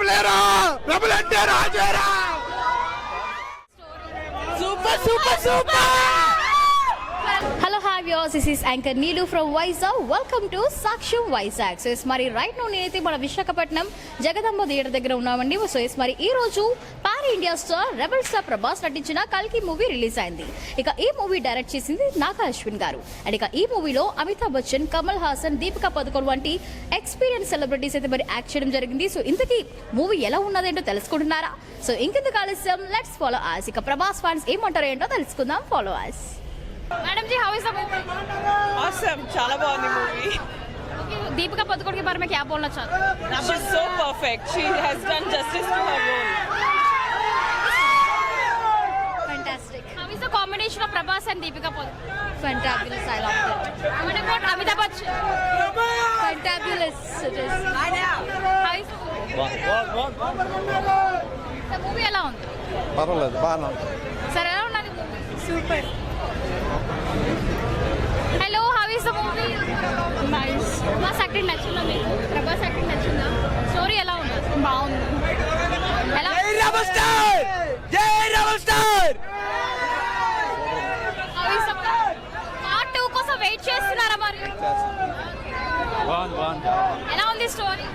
రెబలేరా rebel అంటే రాజేరా super super super. Hello hi viewers, this is anchor Neelu from Vizag. Welcome to Sakshyam Vizag. So మరి right no నేనైతే మన Visakhapatnam Jagadamba theatre దగ్గర ఉన్నామండి. సో మరి ఈ రోజు pan India star rebel star Prabhas నటించిన కల్కి మూవీ రిలీజ్ అయింది. ఇక ఈ మూవీ డైరెక్ట్ చేసింది నాగా అశ్విన్ గారు. అండ్ ఇక ఈ మూవీలో అమితాబ్ బచ్చన్, కమల్ హాసన్, దీపికా పదుకొన్ వంటి ఎక్స్పీరియన్స్ సెలబ్రిటీస్ అయితే మరి యాక్ట్ చేయడం జరిగింది. సో ఇంతకీ మూవీ ఎలా ఉన్నదేంటో తెలుసుకుంటున్నారా? సో ఇంకెందుకు ఆలస్యం, లెట్స్ ఫాలో us. ఇక ప్రభాస్ ఫ్యాన్స్ ఏమంటారో ఏంటో తెలుసుకుందాం. Follow us. Madam ji, how is the movie? Awesome, చాలా బాగుంది మూవీ. दीपिका पदुकोण के बारे में क्या बोलना चाहते हो? She is so perfect. She has done justice to her role. Fantastic. How is the combination of Prabhas and Deepika Padukone? Fantabulous, I loved it. What about Amitabh Bachchan? Fantabulous it is. How is the movie ఎలా ఉంది? పర్వాలేదు, బాగా ఉంది. సరే, ఎలా ఉన్నది movie? Super. Hello, how is the movie? Nice. Prabhas acting నచ్చిందా మీకు? ప్రభాస్ యాక్టింగ్ నచ్చిందా? స్టోరీ ఎలా ఉంది? బాగుంది. ఎలా? జై రెబల్ స్టార్, జై rebel star. How is the part 2 కోసం వెయిట్ చేస్తున్నారా మరి? బాగుంది. ఎలా ఉంది స్టోరీ?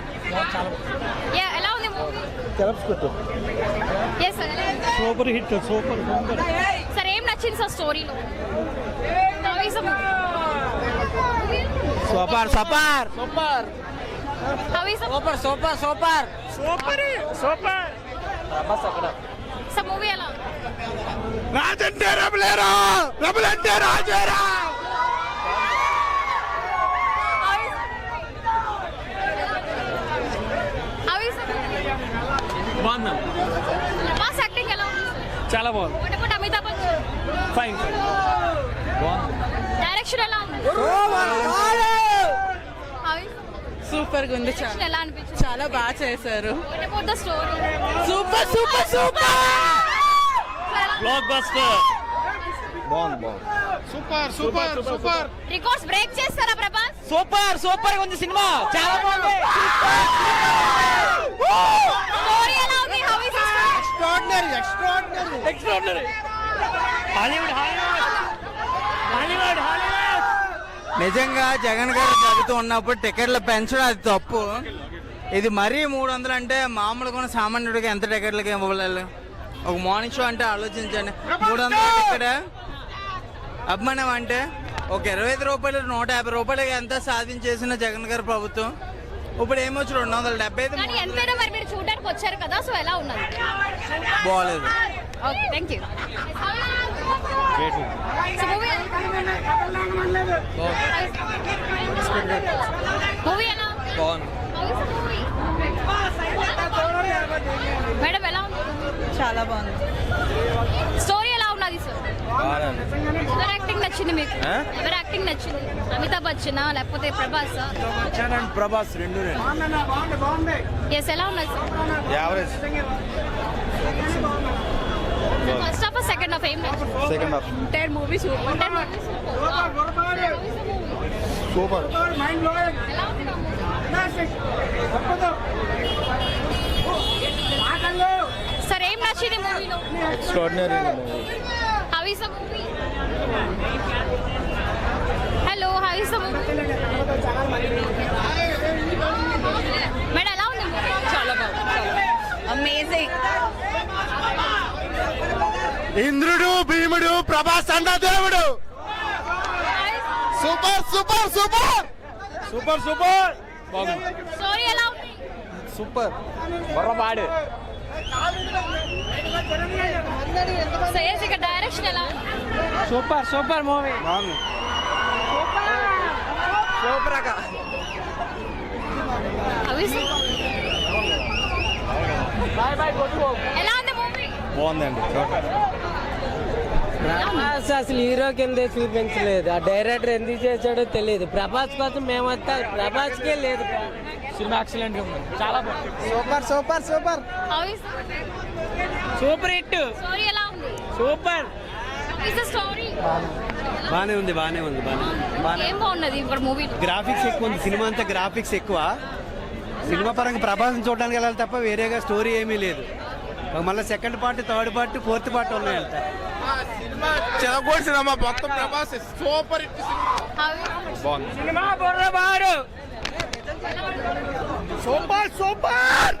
యా, ఎలా ఉంది మూవీ? తెలుసుకుంటూ yes sir. Super hit, super super. Sir ఏం నచ్చింది సార్ స్టోరీలో? How is the movie? Super super super. How is the super super super super super. Bus అక్కడ సార్ మూవీ ఎలా ఉంది? రాజంటే రెబలేరా రెబల్ అంటే రాజేరా. హౌ ఇస్ ద బాగుంది, Prabhas acting ఎలా ఉంది? చాలా బాగుంది. What about Amitabh Bachchan? Fine, బాగుంది. డైరెక్షన్ ఎలా ఉంది? హౌ ఇస్ సూపర్ గా ఉంది. డైరెక్షన్ ఎలా అనిపించింది? చాలా బాగా చేశారు. What about the story? Super super super. Blockbuster. బాగుంది. Super super super. Records break చేస్తారా ప్రభాస్? సూపర్ సూపర్ గా ఉంది సినిమా, చాలా బాగుంది. స్టోరీ ఎలా ఉంది? How is the story? Extraordinary extraordinary extraordinary. Hollywood Hollywood Hollywood Hollywood. నిజంగా జగన్ గారు చదువుతూ ఉన్నప్పుడు టికెట్లు పెంచడం అది తప్పు. ఇది మరీ 300 అంటే మామూలుగా సామాన్యుడికి ఎంత టికెట్లకి ఇవ్వలేదు? ఒక మార్నింగ్ షో అంటే ఆలోచించండి. 300 టికెట్ అభిమానం అంటే ఒక 25 రూపాయలు 150 రూపాయలకి ఎంత సాధించేసిన జగన్ గారి ప్రభుత్వం. ఇప్పుడు ఏమొచ్చు 275. కానీ ఎంతైనా మరి మీరు చూడడానికి వచ్చారు కదా, సో ఎలా ఉన్నది? బాగలేదు. Okay, thank you. మూవీ ఎలా బాగుంది. మేడం ఎలా ఉంది? చాలా బాగుంది. స్టోరీ ఎలా ఉన్నది సార్? ఎవరి యాక్టింగ్ నచ్చింది మీకు? ఎవరి యాక్టింగ్ నచ్చింది? అమితాబ్ బచ్చనా లేకపోతే ప్రభాస్? ప్రభాస్ రెండు ఎస్, ఎలా ఉన్నది sir? Average. First half second half ఏం నచ్చింది? Second half entire movie super. Super. ఎలా ఉంది నా మూవీ? సార్ ఏం నచ్చింది మూవీలో? Extraordinary. How is the movie? Hello, how is the movie? Madam ఎలా ఉంది మూవీ? చాలా బాగుంది. అమేజింగ్. ఇంద్రుడు భీముడు ప్రభాస్ అన్న దేవుడు. Super super super super super. బాగుంది. స్టోరీ ఎలా ఉంది? సూపర్. బర్రపాడు. సేస్ ఇక డైరెక్షన్ ఎలా ఉంది? Super super movie. బాగుంది. సూపర్ అక్క. హౌ ఇస్ ద ఎలా ఉంది మూవీ? బాగుందండి. ప్రభాస్ అసలు హీరో కింద చూపించలేదు. ఆ డైరెక్టర్ ఎందుకు చేశాడో తెలియదు. ప్రభాస్ కోసం మేమంతా ప్రభాస్కే లేదు. సినిమా ఎక్సలెంట్ గా ఉంది, చాలా బాగుంది. Super super super. How is super hit. Story ఎలా ఉంది? Super. How is the story? బానే ఉంది. ఏం బాగున్నది ఇక్కడ మూవీ? గ్రాఫిక్స్ ఎక్కువ ఉంది. సినిమా అంతా గ్రాఫిక్స్ ఎక్కువ. సినిమా పరంగా ప్రభాసం చూడడానికి వెళ్ళాలి తప్ప వేరేగా స్టోరీ ఏమీ లేదు. మళ్ళీ second part, third part, fourth part ఉన్నాయంట. సినిమా మొత్తం ప్రభాస్ సూపర్ హిట్ బాగుంది. సినిమా బొర్రబారు సూపర్ సూపర్.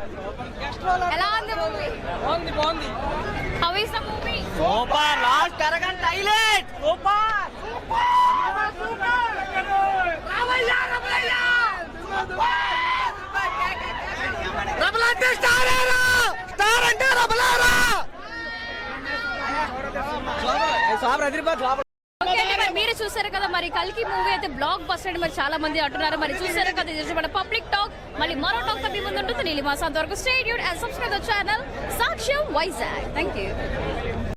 ఎలా ఉంది మూవీ? బాగుంది బాగుంది. How is the movie? Super. Last అరగంట హైలైట్. Super super. రామయ్య రమలయ్య రమల అంటే స్టార్ ఏరా. స్టార్ అంటే రమలారా. ఓకే అండి, మరి మీరు చూసారు కదా, మరి కల్కి మూవీ అయితే బ్లాక్ బస్టర్ అని మరి చాలా మంది అంటున్నారు. మరి చూసారు కదా, ఇది మన పబ్లిక్ టాక్. మళ్ళీ మరో టాక్ తో మీ ముందు ఉంటుంది. నీలిమా సంతవరకు stay tuned and subscribe the channel Sakshyam Vizag. Thank you.